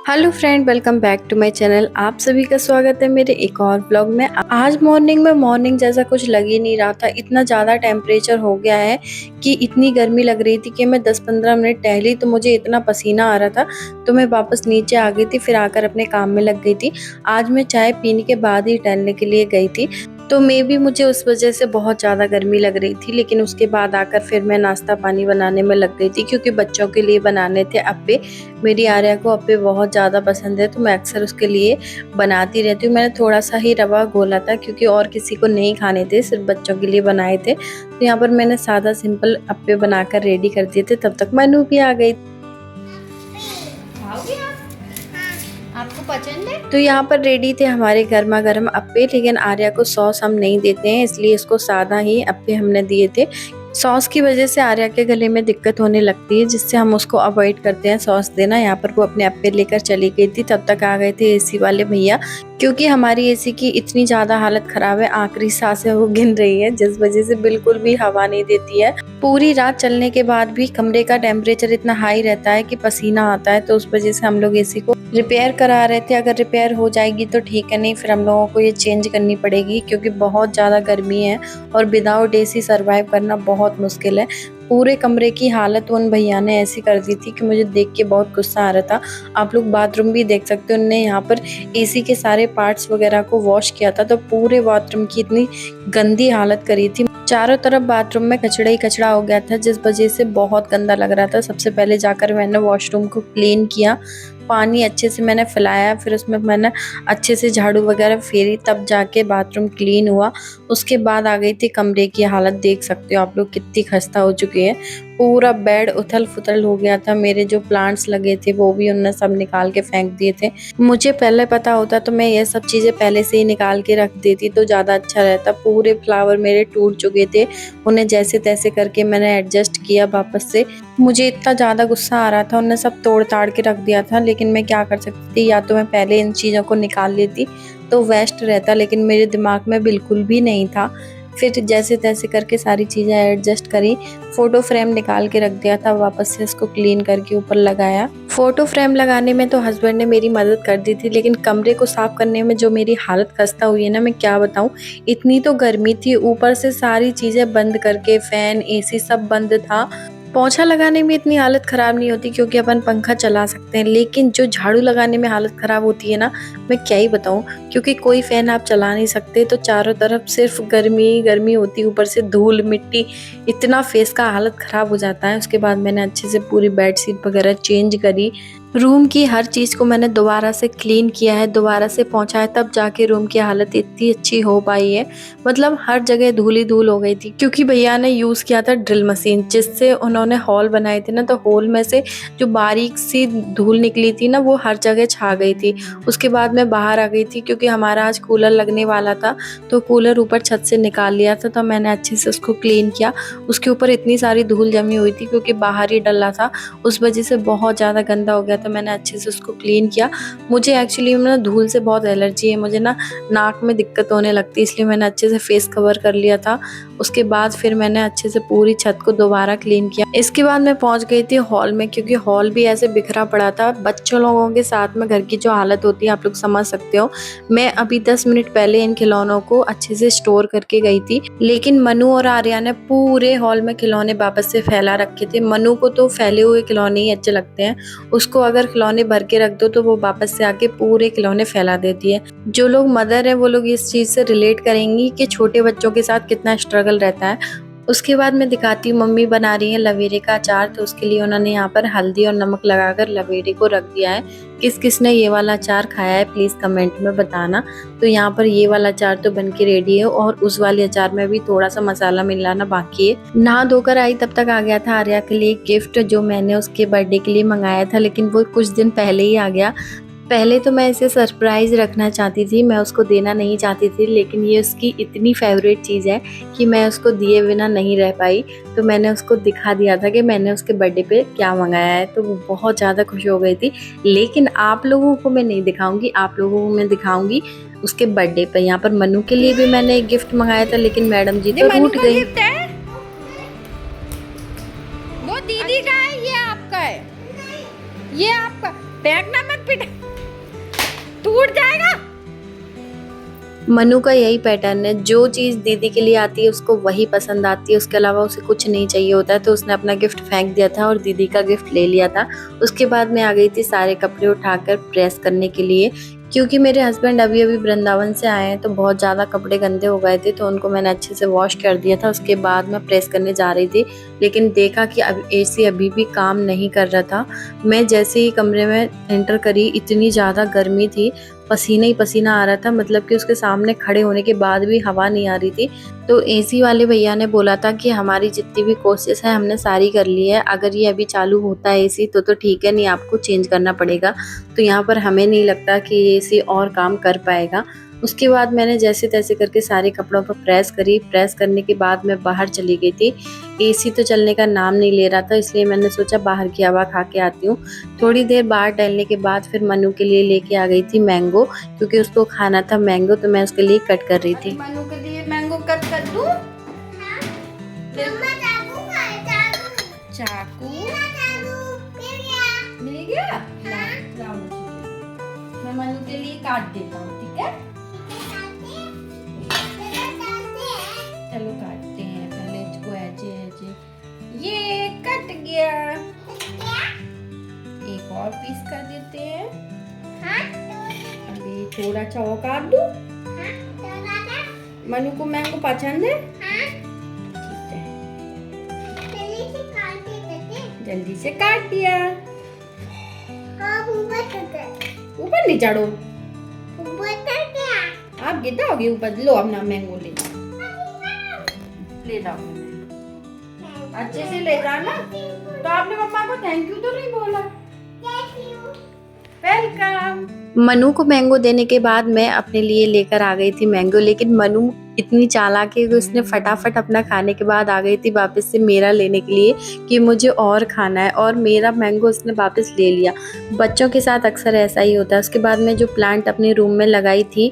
Hello friend, welcome back to my channel. आप सभी का स्वागत है मेरे एक और ब्लॉग में। आज मॉर्निंग में मॉर्निंग जैसा कुछ लग ही नहीं रहा था। इतना ज़्यादा टेम्परेचर हो गया है कि इतनी गर्मी लग रही थी कि मैं 10-15 मिनट टहली तो मुझे इतना पसीना आ रहा था, तो मैं वापस नीचे आ गई थी। फिर आकर अपने काम में लग गई थी। आज मैं चाय पीने के बाद ही टहलने के लिए गई थी, तो मे भी मुझे उस वजह से बहुत ज़्यादा गर्मी लग रही थी। लेकिन उसके बाद आकर फिर मैं नाश्ता पानी बनाने में लग गई थी, क्योंकि बच्चों के लिए बनाने थे अप्पे। मेरी आर्या को अप्पे बहुत ज़्यादा पसंद है, तो मैं अक्सर उसके लिए बनाती रहती हूँ। मैंने थोड़ा सा ही रवा घोला था, क्योंकि और किसी को नहीं खाने थे, सिर्फ बच्चों के लिए बनाए थे। तो यहाँ पर मैंने सादा सिंपल अप्पे बनाकर रेडी कर दिए थे। तब तक मनु भी आ गई। खाओगे आप? आपको पसंद है? तो यहाँ पर रेडी थे हमारे गर्मा गर्म अप्पे। लेकिन आर्या को सॉस हम नहीं देते हैं, इसलिए इसको सादा ही अप्पे हमने दिए थे। सॉस की वजह से आर्या के गले में दिक्कत होने लगती है, जिससे हम उसको अवॉइड करते हैं सॉस देना। यहाँ पर वो अपने अप्पे लेकर चली गई थी। तब तक आ गए थे एसी वाले भैया, क्योंकि हमारी एसी की इतनी ज़्यादा हालत ख़राब है, आखिरी सांसें वो गिन रही है, जिस वजह से बिल्कुल भी हवा नहीं देती है। पूरी रात चलने के बाद भी कमरे का टेम्परेचर इतना हाई रहता है कि पसीना आता है। तो उस वजह से हम लोग एसी को रिपेयर करा रहे थे। अगर रिपेयर हो जाएगी तो ठीक है, नहीं फिर हम लोगों को ये चेंज करनी पड़ेगी, क्योंकि बहुत ज़्यादा गर्मी है और विदाउट एसी सर्वाइव करना बहुत मुश्किल है। पूरे कमरे की हालत उन भैया ने ऐसी कर दी थी कि मुझे देख के बहुत गुस्सा आ रहा था। आप लोग बाथरूम भी देख सकते हो, उन्होंने यहाँ पर एसी के सारे पार्ट्स वगैरह को वॉश किया था, तो पूरे बाथरूम की इतनी गंदी हालत करी थी। चारों तरफ बाथरूम में कचड़ा ही कचड़ा हो गया था, जिस वजह से बहुत गंदा लग रहा था। सबसे पहले जाकर मैंने वॉशरूम को क्लीन किया, पानी अच्छे से मैंने फैलाया, फिर उसमें मैंने अच्छे से झाड़ू वगैरह फेरी, तब जाके बाथरूम क्लीन हुआ। उसके बाद आ गई थी कमरे की हालत। देख सकते हो आप लोग कितनी खस्ता हो चुकी है। पूरा बेड उथल फुथल हो गया था। मेरे जो प्लांट्स लगे थे वो भी उन्होंने सब निकाल के फेंक दिए थे। मुझे पहले पता होता तो मैं ये सब चीज़ें पहले से ही निकाल के रख देती, तो ज़्यादा अच्छा रहता। पूरे फ्लावर मेरे टूट चुके थे, उन्हें जैसे तैसे करके मैंने एडजस्ट किया वापस से। मुझे इतना ज़्यादा गुस्सा आ रहा था, उन्होंने सब तोड़ ताड़ के रख दिया था। लेकिन मैं क्या कर सकती थी, या तो मैं पहले इन चीज़ों को निकाल लेती तो वेस्ट रहता, लेकिन मेरे दिमाग में बिल्कुल भी नहीं था। फिर जैसे तैसे करके सारी चीज़ें एडजस्ट करी। फ़ोटो फ्रेम निकाल के रख दिया था, वापस से इसको क्लीन करके ऊपर लगाया। फ़ोटो फ्रेम लगाने में तो हस्बैंड ने मेरी मदद कर दी थी, लेकिन कमरे को साफ़ करने में जो मेरी हालत खस्ता हुई है ना, मैं क्या बताऊँ। इतनी तो गर्मी थी, ऊपर से सारी चीज़ें बंद करके, फ़ैन एसी सब बंद था। पोंछा लगाने में इतनी हालत ख़राब नहीं होती, क्योंकि अपन पंखा चला सकते हैं, लेकिन जो झाड़ू लगाने में हालत ख़राब होती है ना, मैं क्या ही बताऊँ। क्योंकि कोई फ़ैन आप चला नहीं सकते, तो चारों तरफ सिर्फ गर्मी गर्मी होती है, ऊपर से धूल मिट्टी, इतना फेस का हालत ख़राब हो जाता है। उसके बाद मैंने अच्छे से पूरी बेडशीट वगैरह चेंज करी। रूम की हर चीज़ को मैंने दोबारा से क्लीन किया है, दोबारा से पोंछा है, तब जाके रूम की हालत इतनी अच्छी हो पाई है। मतलब हर जगह धूल ही धूल हो गई थी, क्योंकि भैया ने यूज़ किया था ड्रिल मशीन, जिससे उन्होंने हॉल बनाए थे ना, तो हॉल में से जो बारीक सी धूल निकली थी ना, वो हर जगह छा गई थी। उसके बाद मैं बाहर आ गई थी, क्योंकि हमारा आज कूलर लगने वाला था, तो कूलर ऊपर छत से निकाल लिया था। तो मैंने अच्छे से उसको क्लीन किया। उसके ऊपर इतनी सारी धूल जमी हुई थी, क्योंकि बाहर ही डला था, उस वजह से बहुत ज़्यादा गंदा हो गया, तो मैंने अच्छे से उसको क्लीन किया। मुझे एक्चुअली ना धूल से बहुत एलर्जी है, मुझे ना नाक में दिक्कत होने लगती है, इसलिए मैंने अच्छे से फेस कवर कर लिया था। उसके बाद फिर मैंने अच्छे से पूरी छत को दोबारा क्लीन किया। इसके बाद मैं पहुंच गई थी हॉल में, क्योंकि हॉल भी ऐसे बिखरा पड़ा था। बच्चों लोगों के साथ में घर की जो हालत होती है आप लोग समझ सकते हो। मैं अभी 10 मिनट पहले इन खिलौनों को अच्छे से स्टोर करके गई थी, लेकिन मनु और आर्या ने पूरे हॉल में खिलौने वापस से फैला रखे थे। मनु को तो फैले हुए खिलौने ही अच्छे लगते हैं, उसको अगर खिलौने भर के रख दो तो वो वापस से आके पूरे खिलौने फैला देती है। जो लोग मदर है वो लोग इस चीज़ से रिलेट करेंगी कि छोटे बच्चों के साथ कितना स्ट्रगल रहता है। उसके बाद मैं दिखाती हूँ, मम्मी बना रही है लवेरे का अचार। तो उसके लिए उन्होंने यहाँ पर हल्दी और नमक लगाकर लवेरे को रख दिया है। किस किस ने ये वाला अचार खाया है प्लीज़ कमेंट में बताना। तो यहाँ पर ये वाला अचार तो बन के रेडी है, और उस वाले अचार में भी थोड़ा सा मसाला मिलाना बाकी है। नहा धोकर आई तब तक आ गया था आर्या के लिए गिफ्ट, जो मैंने उसके बर्थडे के लिए मंगाया था, लेकिन वो कुछ दिन पहले ही आ गया। पहले तो मैं इसे सरप्राइज़ रखना चाहती थी, मैं उसको देना नहीं चाहती थी, लेकिन ये उसकी इतनी फेवरेट चीज़ है कि मैं उसको दिए बिना नहीं रह पाई। तो मैंने उसको दिखा दिया था कि मैंने उसके बर्थडे पे क्या मंगाया है, तो वो बहुत ज़्यादा खुश हो गई थी। लेकिन आप लोगों को मैं नहीं दिखाऊंगी, आप लोगों को मैं दिखाऊंगी उसके बर्थडे पे। यहाँ पर मनु के लिए भी मैंने एक गिफ्ट मंगाया था, लेकिन मैडम जी तो रूठ गई। वो दीदी का है, ये आपका है, ये आपका। फेंकना मत, पिट टूट जाएगा। मनु का यही पैटर्न है, जो चीज़ दीदी के लिए आती है उसको वही पसंद आती है, उसके अलावा उसे कुछ नहीं चाहिए होता है। तो उसने अपना गिफ्ट फेंक दिया था और दीदी का गिफ्ट ले लिया था। उसके बाद मैं आ गई थी सारे कपड़े उठाकर प्रेस करने के लिए, क्योंकि मेरे हस्बैंड अभी अभी वृंदावन से आए हैं तो बहुत ज़्यादा कपड़े गंदे हो गए थे, तो उनको मैंने अच्छे से वॉश कर दिया था। उसके बाद मैं प्रेस करने जा रही थी, लेकिन देखा कि अब एसी अभी भी काम नहीं कर रहा था। मैं जैसे ही कमरे में एंटर करी, इतनी ज़्यादा गर्मी थी, पसीना ही पसीना आ रहा था, मतलब कि उसके सामने खड़े होने के बाद भी हवा नहीं आ रही थी। तो एसी वाले भैया ने बोला था कि हमारी जितनी भी कोशिश है हमने सारी कर ली है, अगर ये अभी चालू होता है एसी तो ठीक है, नहीं आपको चेंज करना पड़ेगा। तो यहाँ पर हमें नहीं लगता कि ये एसी और काम कर पाएगा। उसके बाद मैंने जैसे तैसे करके सारे कपड़ों पर प्रेस करी। प्रेस करने के बाद मैं बाहर चली गई थी। एसी तो चलने का नाम नहीं ले रहा था, इसलिए मैंने सोचा बाहर की हवा खा के आती हूँ। थोड़ी देर बाहर टहलने के बाद फिर मनु के लिए लेके आ गई थी मैंगो, क्योंकि उसको खाना था मैंगो, तो मैं उसके लिए कट कर रही थी। मनु के लिए मैंगो कट कर दूं? चाकू मिल गया? लाओ मुझे। मैं मनु के लिए काट देता हूँ, ठीक है? चलो काटते हैं, पहले इसको ऐसे ऐसे। ये कट गया। एक और पीस कर देते हैं। अभी थोड़ा सा और काट दूं? मनु को मैंगो पसंद है? ठीक है, जल्दी से काट दिया। ऊपर नहीं चढ़ो, आप गिर जाओगे ऊपर। लो अपना मैंगो ले जाओ, अच्छे से ले जाना। तो आपने मम्मा को थैंक यू तो नहीं बोला? वेलकम। मनु को मैंगो देने के बाद मैं अपने लिए लेकर आ गई थी मैंगो, लेकिन मनु इतनी चालाक है कि उसने फटाफट अपना खाने के बाद आ गई थी वापस से मेरा लेने के लिए कि मुझे और खाना है, और मेरा मैंगो उसने वापस ले लिया। बच्चों के साथ अक्सर ऐसा ही होता है। उसके बाद मैं जो प्लांट अपने रूम में लगाई थी,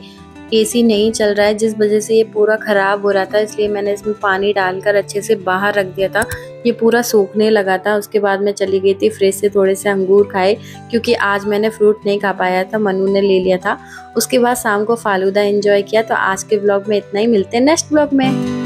एसी नहीं चल रहा है जिस वजह से ये पूरा ख़राब हो रहा था, इसलिए मैंने इसमें पानी डालकर अच्छे से बाहर रख दिया था। ये पूरा सूखने लगा था। उसके बाद मैं चली गई थी फ्रिज से थोड़े से अंगूर खाए, क्योंकि आज मैंने फ्रूट नहीं खा पाया था, मनु ने ले लिया था। उसके बाद शाम को फालूदा एंजॉय किया। तो आज के व्लॉग में इतना ही, मिलते हैं नेक्स्ट व्लॉग में।